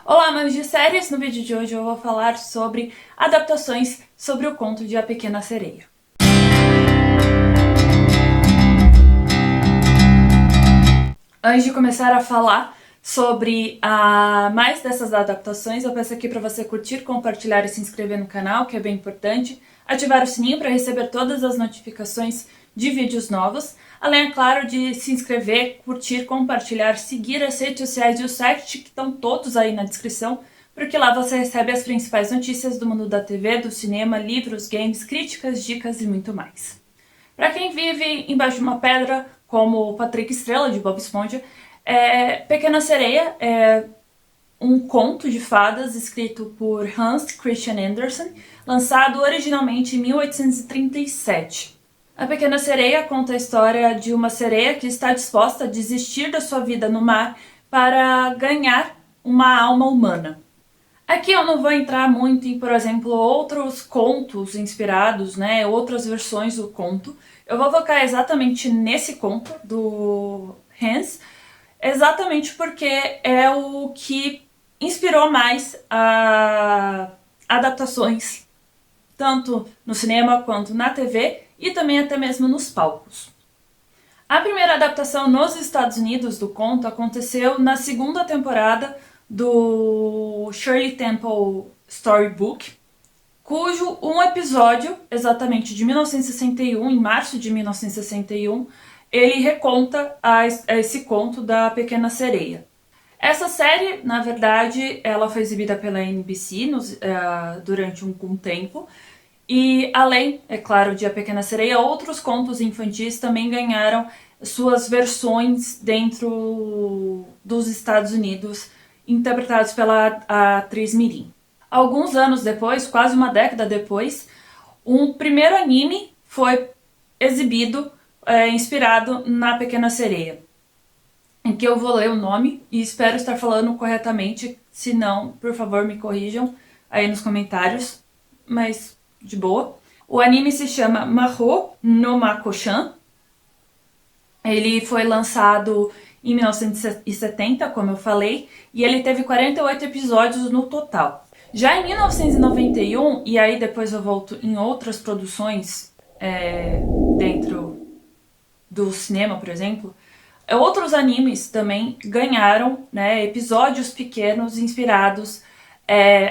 Olá, amantes de séries! No vídeo de hoje eu vou falar sobre adaptações sobre o conto de A Pequena Sereia. Antes de começar a falar sobre mais dessas adaptações, eu peço aqui para você curtir, compartilhar e se inscrever no canal, que é bem importante, ativar o sininho para receber todas as notificações de vídeos novos, além, é claro, de se inscrever, curtir, compartilhar, seguir as redes sociais e o site, que estão todos aí na descrição, porque lá você recebe as principais notícias do mundo da TV, do cinema, livros, games, críticas, dicas e muito mais. Para quem vive embaixo de uma pedra, como o Patrick Estrela, de Bob Esponja, Pequena Sereia é um conto de fadas escrito por Hans Christian Andersen, lançado originalmente em 1837. A Pequena Sereia conta a história de uma sereia que está disposta a desistir da sua vida no mar para ganhar uma alma humana. Aqui eu não vou entrar muito em, por exemplo, outros contos inspirados, né, outras versões do conto. Eu vou focar exatamente nesse conto do Hans, exatamente porque é o que inspirou mais a adaptações, tanto no cinema quanto na TV e também até mesmo nos palcos. A primeira adaptação nos Estados Unidos do conto aconteceu na segunda temporada do Shirley Temple Storybook, cujo um episódio, exatamente de 1961, em março de 1961, ele reconta esse conto da Pequena Sereia. Essa série, na verdade, ela foi exibida pela NBC durante um tempo, e além, é claro, de A Pequena Sereia, outros contos infantis também ganharam suas versões dentro dos Estados Unidos, interpretados pela atriz Mirim. Alguns anos depois, quase uma década depois, um primeiro anime foi exibido, inspirado na Pequena Sereia, em que eu vou ler o nome e espero estar falando corretamente. Se não, por favor, me corrijam aí nos comentários, mas de boa. O anime se chama Mahou no Mako-chan. Ele foi lançado em 1970, como eu falei, e ele teve 48 episódios no total. Já em 1991, e aí depois eu volto em outras produções dentro do cinema, por exemplo, outros animes também ganharam, né, episódios pequenos inspirados,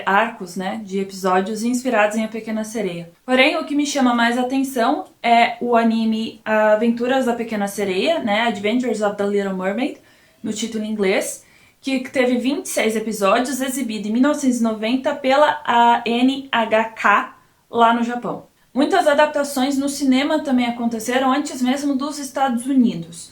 arcos, né, de episódios inspirados em A Pequena Sereia. Porém, o que me chama mais atenção é o anime Aventuras da Pequena Sereia, né, Adventures of the Little Mermaid, no título em inglês, que teve 26 episódios, exibido em 1990 pela NHK, lá no Japão. Muitas adaptações no cinema também aconteceram antes mesmo dos Estados Unidos.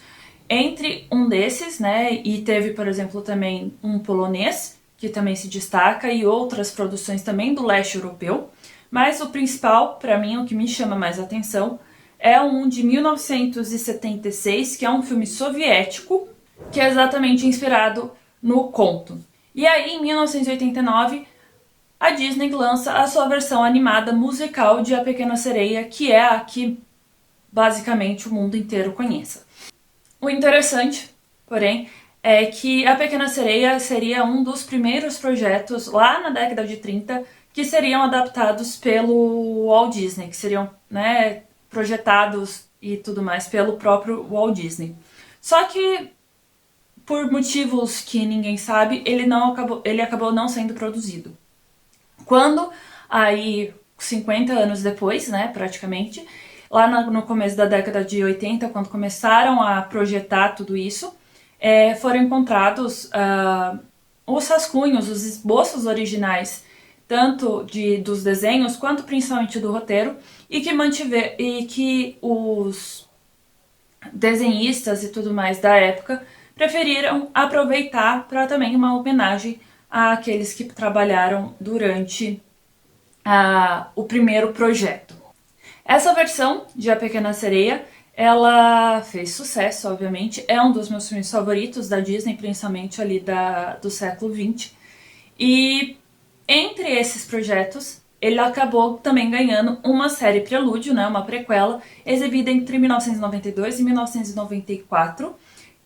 Entre um desses, né, e teve, por exemplo, também um polonês, que também se destaca, e outras produções também do leste europeu, mas o principal, para mim, o que me chama mais atenção, é um de 1976, que é um filme soviético, que é exatamente inspirado no conto. E aí, em 1989, a Disney lança a sua versão animada musical de A Pequena Sereia, que é a que basicamente o mundo inteiro conhece. O interessante, porém, é que A Pequena Sereia seria um dos primeiros projetos lá na década de 30 que seriam adaptados pelo Walt Disney, que seriam, né, projetados e tudo mais pelo próprio Walt Disney. Só que, por motivos que ninguém sabe, ele acabou não sendo produzido. Quando, aí, 50 anos depois, né, praticamente, lá no começo da década de 80, quando começaram a projetar tudo isso, foram encontrados os rascunhos, os esboços originais, tanto dos desenhos quanto principalmente do roteiro, e que os desenhistas e tudo mais da época preferiram aproveitar para também uma homenagem àqueles que trabalharam durante o primeiro projeto. Essa versão de A Pequena Sereia, ela fez sucesso, obviamente, é um dos meus filmes favoritos da Disney, principalmente ali do século XX. E entre esses projetos, ele acabou também ganhando uma série prelúdio, né, uma prequela, exibida entre 1992 e 1994,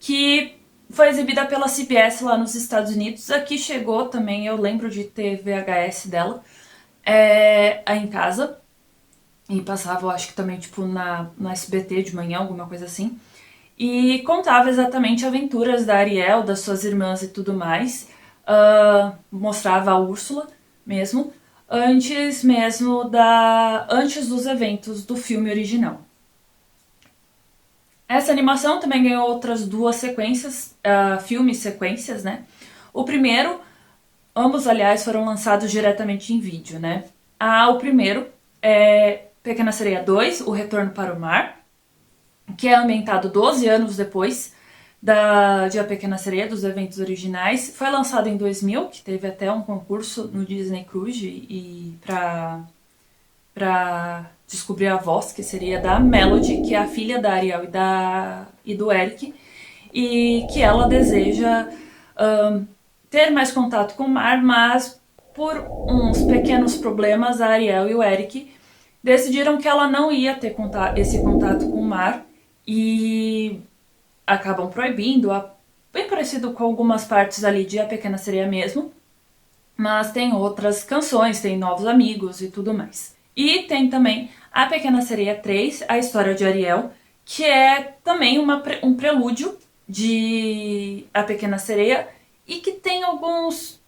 que Foi exibida pela CBS lá nos Estados Unidos. Aqui chegou também, eu lembro de ter VHS dela aí em casa. E passava, eu acho que também, tipo, na SBT de manhã, alguma coisa assim. E contava exatamente aventuras da Ariel, das suas irmãs e tudo mais. Mostrava a Úrsula mesmo, antes dos eventos do filme original. Essa animação também ganhou outras duas sequências, filmes sequências, né? O primeiro, ambos aliás foram lançados diretamente em vídeo, né? O primeiro é Pequena Sereia 2, O Retorno para o Mar, que é ambientado 12 anos depois de A Pequena Sereia, dos eventos originais. Foi lançado em 2000, que teve até um concurso no Disney Cruise e para descobrir a voz, que seria da Melody, que é a filha da Ariel e do Eric, e que ela deseja ter mais contato com o mar, mas por uns pequenos problemas, a Ariel e o Eric decidiram que ela não ia ter esse contato com o mar e acabam proibindo, bem parecido com algumas partes ali de A Pequena Sereia mesmo, mas tem outras canções, tem novos amigos e tudo mais. E tem também A Pequena Sereia 3, A História de Ariel, que é também um prelúdio de A Pequena Sereia e que tem alguns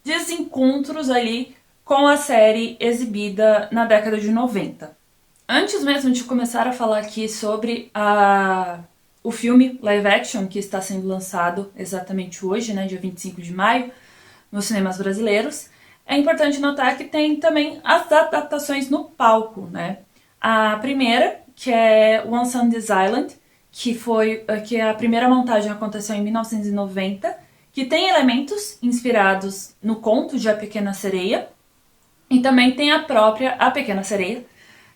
desencontros ali com a série exibida na década de 90. Antes mesmo de começar a falar aqui sobre o filme live action que está sendo lançado exatamente hoje, né, dia 25 de maio, nos cinemas brasileiros, é importante notar que tem também as adaptações no palco, né? A primeira, que é Once on This Island, que a primeira montagem aconteceu em 1990, que tem elementos inspirados no conto de A Pequena Sereia, e também tem a própria A Pequena Sereia,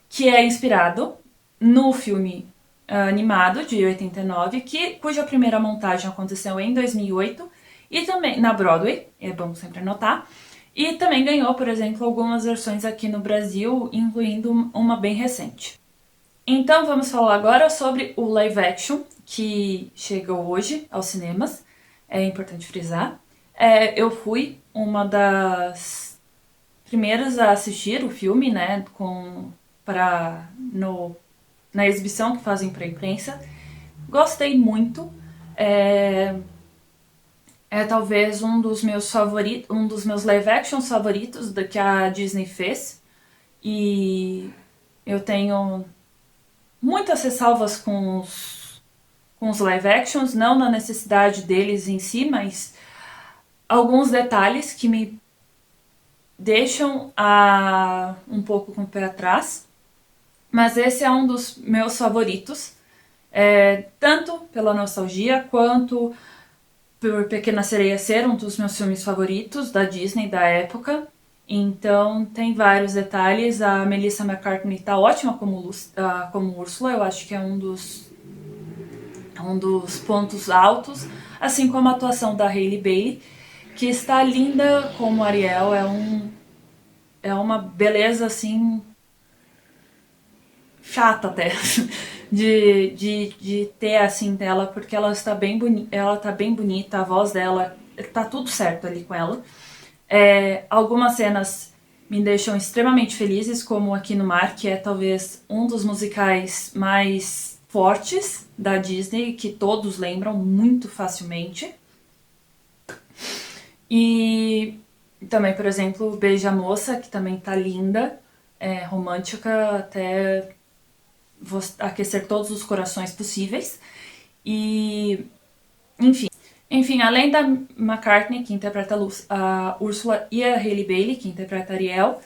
que é inspirado no filme animado de 89, cuja primeira montagem aconteceu em 2008, e também na Broadway, é bom sempre anotar, e também ganhou, por exemplo, algumas versões aqui no Brasil, incluindo uma bem recente. Então vamos falar agora sobre o live action, que chegou hoje aos cinemas, é importante frisar. Eu fui uma das primeiras a assistir o filme, né, na exibição que fazem para a imprensa. Gostei muito. É talvez um dos meus favoritos, um dos meus live actions favoritos que a Disney fez. E eu tenho muitas ressalvas com os live actions, não na necessidade deles em si, mas alguns detalhes que me deixam um pouco com o pé atrás. Mas esse é um dos meus favoritos, tanto pela nostalgia quanto por Pequena Sereia ser um dos meus filmes favoritos da Disney da época. Então tem vários detalhes. A Melissa McCartney tá ótima como Úrsula, eu acho que é um dos pontos altos, assim como a atuação da Hailey Bailey, que está linda como Ariel, é uma beleza assim chata até de ter assim dela, porque ela está ela tá bem bonita, a voz dela tá tudo certo ali com ela. Algumas cenas me deixam extremamente felizes, como Aqui no Mar, que é talvez um dos musicais mais fortes da Disney, que todos lembram muito facilmente. E também, por exemplo, Beija Moça, que também tá linda, romântica até aquecer todos os corações possíveis. E, enfim, além da McCartney, que interpreta a Úrsula, e a Hailey Bailey, que interpreta a Ariel,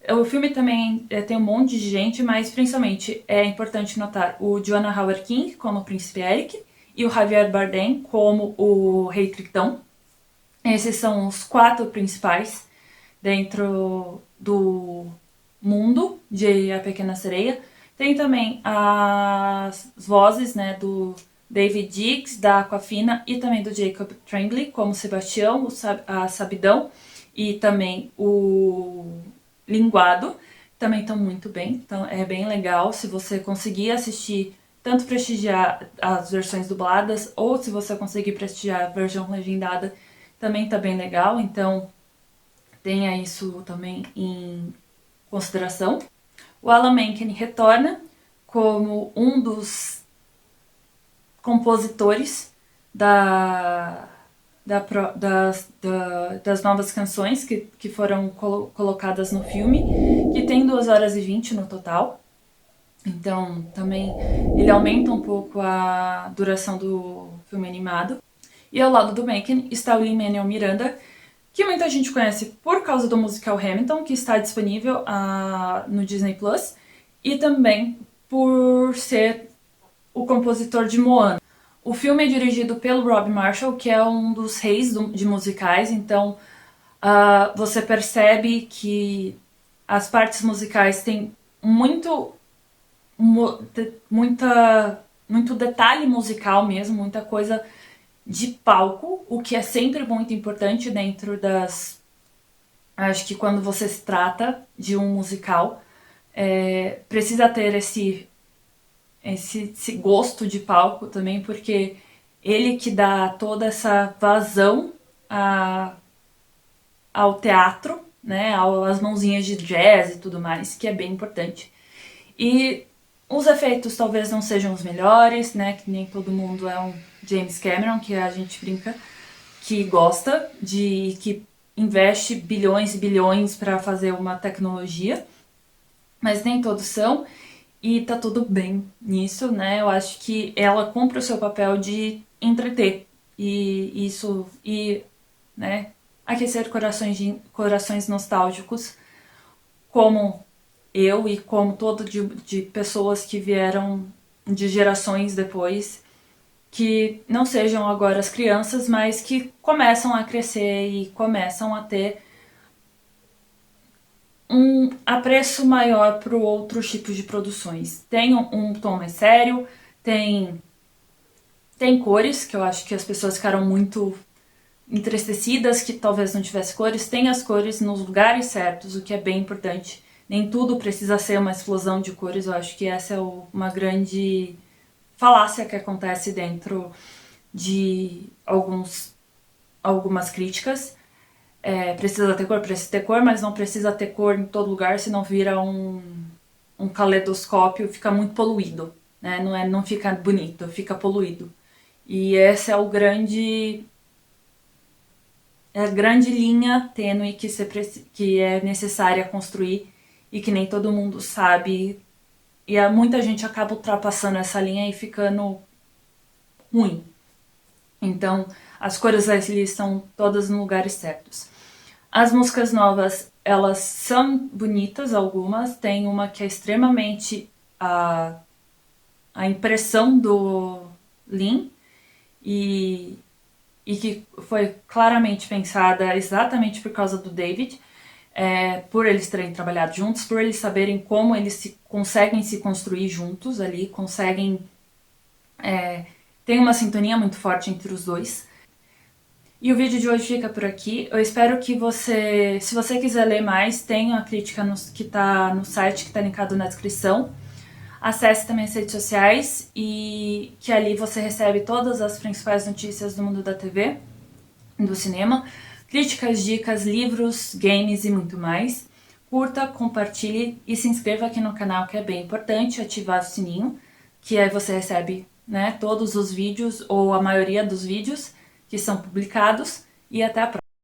o filme também tem um monte de gente, mas principalmente é importante notar o Jonah Hauer-King como o Príncipe Eric e o Javier Bardem como o Rei Tritão. Esses são os 4 principais dentro do mundo de A Pequena Sereia. Tem também as vozes, né, do David Diggs, da Aquafina, e também do Jacob Tremblay, como Sebastião, a Sabidão, e também o Linguado. Também estão muito bem, então é bem legal. Se você conseguir assistir tanto prestigiar as versões dubladas, ou se você conseguir prestigiar a versão legendada, também tá bem legal, então tenha isso também em consideração. O Alan Menken retorna como um dos compositores das novas canções que foram colocadas no filme, que tem 2 horas e 20 no total. Então, também ele aumenta um pouco a duração do filme animado. E ao lado do Menken está o Lin-Manuel Miranda, que muita gente conhece por causa do musical Hamilton, que está disponível no Disney Plus, e também por ser o compositor de Moana. O filme é dirigido pelo Rob Marshall, que é um dos reis de musicais, então você percebe que as partes musicais têm muito detalhe musical mesmo, muita coisa de palco, o que é sempre muito importante dentro das... Acho que quando você se trata de um musical, precisa ter esse gosto de palco também, porque ele que dá toda essa vazão ao teatro, né, às mãozinhas de jazz e tudo mais, que é bem importante. E os efeitos talvez não sejam os melhores, né, que nem todo mundo é um James Cameron, que a gente brinca, que gosta que investe bilhões e bilhões para fazer uma tecnologia, mas nem todos são, e tá tudo bem nisso, né? Eu acho que ela cumpre o seu papel de entreter e né, aquecer corações nostálgicos, como eu e como todo de pessoas que vieram de gerações depois, que não sejam agora as crianças, mas que começam a crescer e começam a ter um apreço maior para outros tipos de produções. Tem um tom mais sério, tem cores, que eu acho que as pessoas ficaram muito entristecidas que talvez não tivesse cores. Tem as cores nos lugares certos, o que é bem importante. Nem tudo precisa ser uma explosão de cores, eu acho que essa é uma grande falácia que acontece dentro de algumas críticas. Precisa ter cor, mas não precisa ter cor em todo lugar, senão vira um caleidoscópio, fica muito poluído, né? Não fica bonito, fica poluído. E essa é a grande linha tênue que é necessária construir e que nem todo mundo sabe. E muita gente acaba ultrapassando essa linha e ficando ruim. Então, as cores ali estão todas no lugares certos. As músicas novas, elas são bonitas, algumas. Tem uma que é extremamente a impressão do Lin e que foi claramente pensada exatamente por causa do David, por eles terem trabalhado juntos, por eles saberem como eles conseguem se construir juntos ali, tem uma sintonia muito forte entre os dois. E o vídeo de hoje fica por aqui. Eu espero que se você quiser ler mais, tem a crítica que está no site, que está linkado na descrição. Acesse também as redes sociais e que ali você recebe todas as principais notícias do mundo da TV, do cinema, críticas, dicas, livros, games e muito mais. Curta, compartilhe e se inscreva aqui no canal, que é bem importante, ativar o sininho, que aí você recebe, né, todos os vídeos ou a maioria dos vídeos que são publicados. E até a próxima.